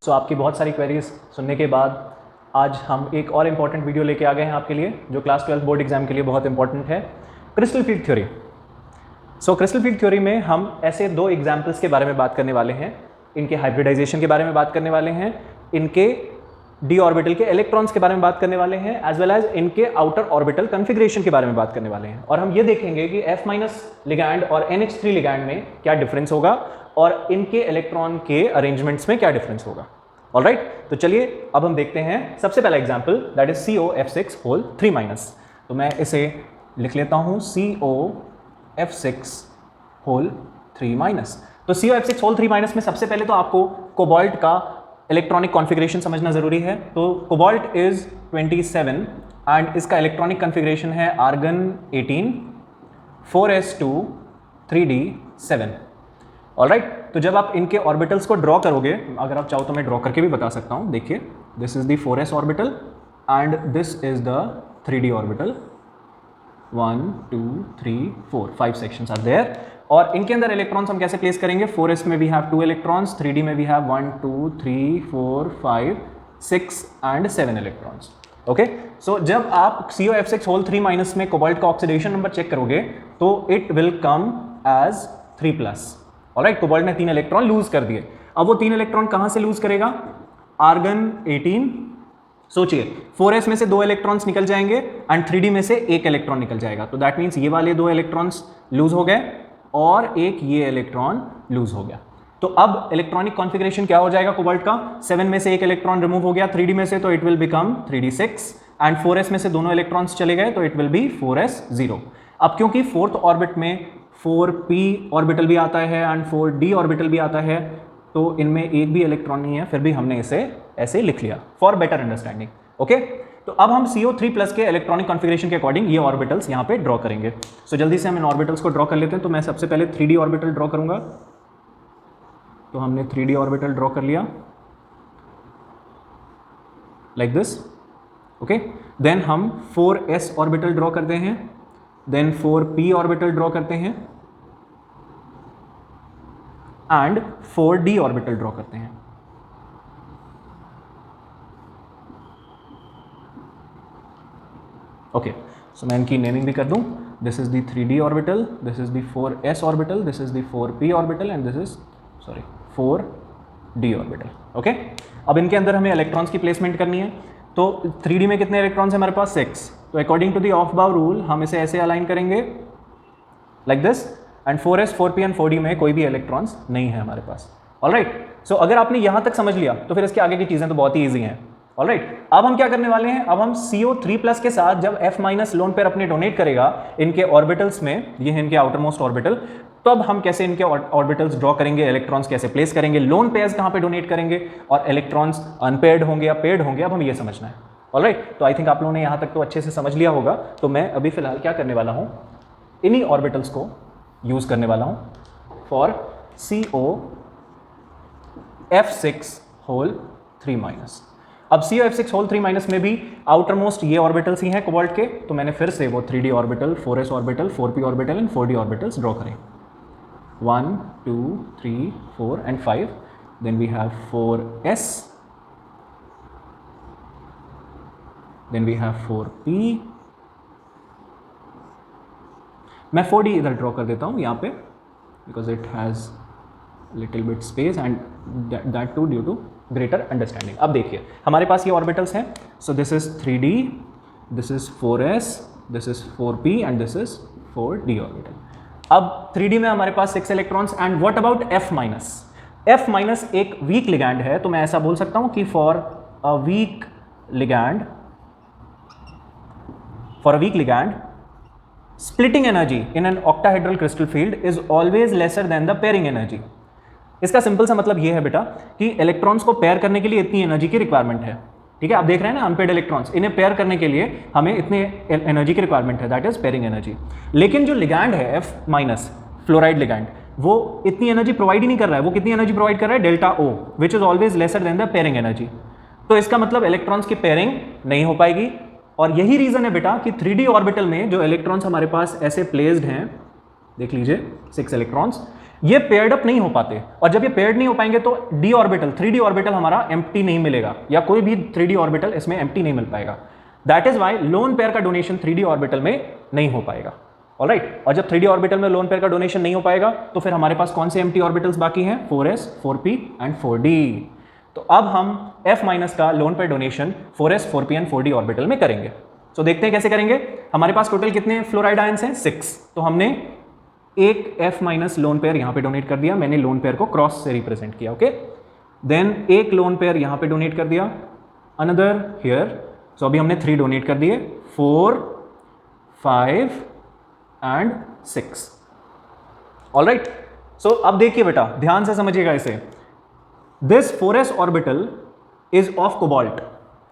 सो आपकी बहुत सारी क्वेरीज सुनने के बाद आज हम एक और इम्पॉर्टेंट वीडियो लेके आ गए हैं आपके लिए, जो क्लास 12 बोर्ड एग्जाम के लिए बहुत इंपॉर्टेंट है, क्रिस्टल फील्ड थ्योरी। सो क्रिस्टल फील्ड थ्योरी में हम ऐसे दो एग्जाम्पल्स के बारे में बात करने वाले हैं, इनके हाइब्रिडाइजेशन के बारे में बात करने वाले हैं, इनके डी ऑर्बिटल के इलेक्ट्रॉन्स के बारे में बात करने वाले हैं, एज वेल एज इनके आउटर ऑर्बिटल कन्फिग्रेशन के बारे में बात करने वाले हैं। और हम ये देखेंगे कि F- लिगैंड और NH3 लिगैंड में क्या डिफरेंस होगा और इनके इलेक्ट्रॉन के अरेंजमेंट्स में क्या डिफरेंस होगा। ऑलराइट, तो चलिए अब हम देखते हैं सबसे पहला एग्जांपल, दैट इज COF6(3-). तो मैं इसे लिख लेता हूं COF6(3-). तो COF6(3-) में सबसे पहले तो आपको कोबाल्ट का इलेक्ट्रॉनिक कॉन्फ़िगरेशन समझना जरूरी है। तो कोबाल्ट इज 27 एंड इसका इलेक्ट्रॉनिक कॉन्फ़िगरेशन है आर्गन 18 4s2 3d7। ऑलराइट, तो जब आप इनके ऑर्बिटल्स को ड्रॉ करोगे, अगर आप चाहो तो मैं ड्रॉ करके भी बता सकता हूं। देखिए, this is the 4s orbital and this is the 3d orbital. 1 2 3 4 5 sections are there. और इनके अंदर इलेक्ट्रॉन्स हम कैसे प्लेस करेंगे? 4s में वी हैव 2 इलेक्ट्रॉन्स, 3d में we have 1 2 3 4 5 6 and 7 electrons. Okay, so जब आप COF6(3-) में कोबाल्ट का ऑक्सीडेशन नंबर चेक करोगे तो it will come as 3+। Alright, cobalt ने 3 इलेक्ट्रॉन लूज कर दिए। अब वो 3 इलेक्ट्रॉन कहां से लूज करेगा? आर्गन 18। सोचिए, 4s में से 2 इलेक्ट्रॉन्स निकल जाएंगे एंड 3d में से 1 इलेक्ट्रॉन निकल जाएगा। तो दैट मीन्स ये वाले 2 इलेक्ट्रॉन्स लूज हो गए और एक ये इलेक्ट्रॉन लूज हो गया। तो अब इलेक्ट्रॉनिक कॉन्फ़िगरेशन क्या हो जाएगा कोबाल्ट का? 7 में से 1 इलेक्ट्रॉन रिमूव हो गया 3d में से, तो it will become 3d6 and 4s में से दोनों इलेक्ट्रॉन्स चले गए तो इट विल बी 4s0। अब क्योंकि फोर्थ ऑर्बिट में 4p ऑर्बिटल भी आता है एंड 4d ऑर्बिटल भी आता है, तो इनमें एक भी इलेक्ट्रॉन नहीं है, फिर भी हमने इसे ऐसे लिख लिया फॉर बेटर अंडरस्टैंडिंग। ओके, तो अब हम CO3+ के इलेक्ट्रॉनिक कॉन्फ़िगरेशन के अकॉर्डिंग ये ऑर्बिटल्स यहाँ पे ड्रॉ करेंगे। सो जल्दी से हम इन ऑर्बिटल्स को ड्रॉ कर लेते हैं। तो मैं सबसे पहले 3d ऑर्बिटल ड्रॉ करूंगा। तो हमने 3d ऑर्बिटल ड्रॉ कर लिया लाइक दिस। ओके, देन हम 4s ऑर्बिटल ड्रॉ करते हैं, देन 4p ऑर्बिटल ड्रॉ करते हैं एंड 4d ऑर्बिटल ड्रॉ करते हैं। ओके, सो मैं इनकी नेमिंग भी कर दूं। This is the 3d orbital, this is the 4s orbital, this is the 4p orbital and this is 4d orbital. Okay, अब इनके अंदर हमें इलेक्ट्रॉन्स की प्लेसमेंट करनी है। तो 3d में कितने इलेक्ट्रॉन्स हैं हमारे पास? 6। तो अकॉर्डिंग टू द ऑफ बाउ रूल हम इसे ऐसे अलाइन करेंगे like this and 4s 4p and 4d में कोई भी इलेक्ट्रॉन्स नहीं है हमारे पास। ऑलराइट, सो अगर आपने यहां तक समझ लिया तो फिर इसके आगे की चीजें तो बहुत ही ईजी हैं। ऑलराइट, अब हम क्या करने वाले हैं? अब हम CO3+ के साथ जब F- लोन पेयर अपने डोनेट करेगा इनके ऑर्बिटल्स में, ये है इनके आउटर मोस्ट ऑर्बिटल, तो अब हम कैसे इनके ऑर्बिटल्स ड्रॉ करेंगे, इलेक्ट्रॉन्स कैसे प्लेस करेंगे, लोन पेयर्स कहां पे डोनेट करेंगे और इलेक्ट्रॉन्स अनपेयर्ड होंगे या पेयर्ड होंगे, अब हम ये समझना है। ऑलराइट, तो आई थिंक आप लोगों ने यहां तक तो अच्छे से समझ लिया होगा। तो मैं अभी फिलहाल क्या करने वाला हूं, इन्हीं ऑर्बिटल्स को यूज करने वाला हूं फॉर COF6(3-). अब COF6(3-) में भी आउटर मोस्ट ये ऑर्बिटल्स ही हैं कोबाल्ट के, तो मैंने फिर से वो 3d orbital, 4s orbital, 4p orbital and 4d orbitals draw करें। 1 2 3 4 and 5। Then we have 4s, then we have 4p। मैं 4d इधर ड्रॉ कर देता हूं यहाँ पे, because it has little bit space and that too due to greater understanding. अब देखिए हमारे पास ये ऑर्बिटल्स हैं। So this is 3d, this is 4s, this is 4p and this is 4d orbital. अब 3d में हमारे पास 6 electrons and what about F-? F- एक वीक लिगैंड है, तो मैं ऐसा बोल सकता हूं कि for a weak ligand splitting energy in an octahedral crystal field is always lesser than the pairing energy। इसका सिंपल सा मतलब ये है बेटा कि इलेक्ट्रॉन्स को पेयर करने के लिए इतनी एनर्जी की रिक्वायरमेंट है। ठीक है, आप देख रहे हैं ना अनपेयर्ड इलेक्ट्रॉन्स, इन्हें पेयर करने के लिए हमें इतने एनर्जी की रिक्वायरमेंट है, दैट इज पेयरिंग एनर्जी। लेकिन जो लिगैंड है F- फ्लोराइड लिगैंड, वो इतनी एनर्जी प्रोवाइड ही नहीं कर रहा है। वो कितनी एनर्जी प्रोवाइड कर रहा है? Delta O, which is always lesser than the pairing energy. तो इसका मतलब इलेक्ट्रॉन्स की पेयरिंग नहीं हो पाएगी। और यही रीजन है बेटा कि 3d ऑर्बिटल में जो इलेक्ट्रॉन्स हमारे पास ऐसे प्लेस्ड हैं, देख लीजिए 6 इलेक्ट्रॉन्स, ये पेयर्ड अप नहीं हो पाते, और जब ये पेयर्ड नहीं हो पाएंगे तो डी ऑर्बिटल 3D ऑर्बिटल हमारा एम्प्टी नहीं मिलेगा, या कोई भी 3D ऑर्बिटल इसमें एम्प्टी नहीं मिल पाएगा। That is why lone pair का डोनेशन 3D ऑर्बिटल में नहीं हो पाएगा। ऑलराइट, और जब 3D ऑर्बिटल में लोन पेयर का डोनेशन नहीं हो पाएगा तो फिर हमारे पास कौन से एम्प्टी ऑर्बिटल्स बाकी हैं, 4s 4p एंड 4d। तो अब हम F माइनस का lone pair donation 4s 4p and 4d orbital में करेंगे। तो देखते हैं कैसे करेंगे। हमारे पास टोटल कितने फ्लोराइड आयंस हैं, 6। तो हमने एक F माइनस लोन पेयर यहां पे डोनेट कर दिया, मैंने लोन पेयर को क्रॉस से रिप्रेजेंट किया, ओके। देन एक लोन पेयर यहां पे डोनेट कर दिया, अनदर हियर। सो अभी हमने 3 डोनेट कर दिए, 4 5 एंड 6। ऑलराइट, सो अब देखिए बेटा, ध्यान से समझिएगा इसे। This 4s orbital is of cobalt,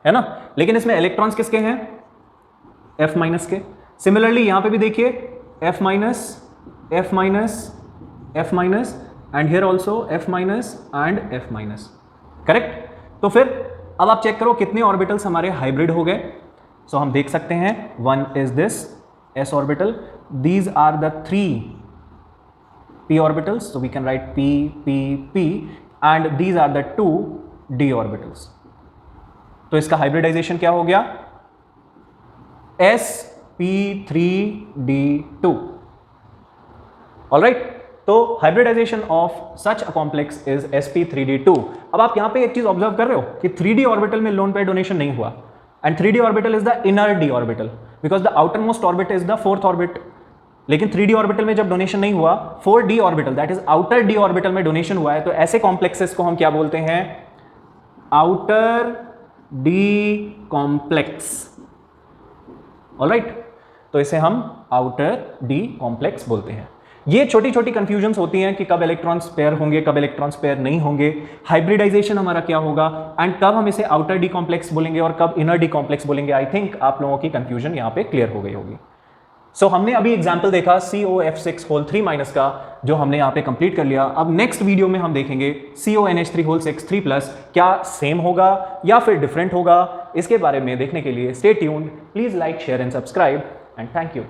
है ना, लेकिन इसमें इलेक्ट्रॉन्स किसके हैं, F माइनस के। सिमिलरली यहां पे भी देखिए F minus F minus F minus and here also F minus and F minus, correct. तो फिर अब आप चेक करो कितने ऑर्बिटल्स हमारे हाइब्रिड हो गए। सो हम देख सकते हैं, one is this s orbital, these are the 3 p orbitals, so we can write p p p, and these are the 2 d orbitals। तो इसका हाइब्रिडाइजेशन क्या हो गया, sp3d2। ऑलराइट, तो hybridisation of such a complex is sp3d2। अब आप यहां पे एक चीज ऑब्जर्व कर रहे हो कि 3D ऑर्बिटल में लोन पेयर डोनेशन नहीं हुआ, and 3D orbital is the inner d orbital because the outer most orbit is the 4th orbit. लेकिन 3D ऑर्बिटल में जब डोनेशन नहीं हुआ, 4D orbital that is outer d orbital में donation हुआ है, तो ऐसे कॉम्प्लेक्सेस को हम क्या बोलते हैं, आउटर d कॉम्प्लेक्स। ऑलराइट, तो इसे हम आउटर d कॉम्प्लेक्स बोलते हैं। ये छोटी छोटी कंफ्यूजन्स होती हैं कि कब इलेक्ट्रॉन्स पेयर होंगे, कब इलेक्ट्रॉन्स पेयर नहीं होंगे, हाइब्रिडाइजेशन हमारा क्या होगा, एंड कब हम इसे आउटर डी कॉम्प्लेक्स बोलेंगे और कब इनर डी कॉम्प्लेक्स बोलेंगे। आई थिंक आप लोगों की कंफ्यूजन यहाँ पे क्लियर हो गई होगी। सो हमने अभी एग्जाम्पल देखा COF6 होल 3 माइनस का, जो हमने यहाँ पे कंप्लीट कर लिया। अब नेक्स्ट वीडियो में हम देखेंगे CONH3 होल 6 3 प्लस, क्या सेम होगा या फिर डिफरेंट होगा। इसके बारे में देखने के लिए stay tuned, please like share and subscribe, and thank you.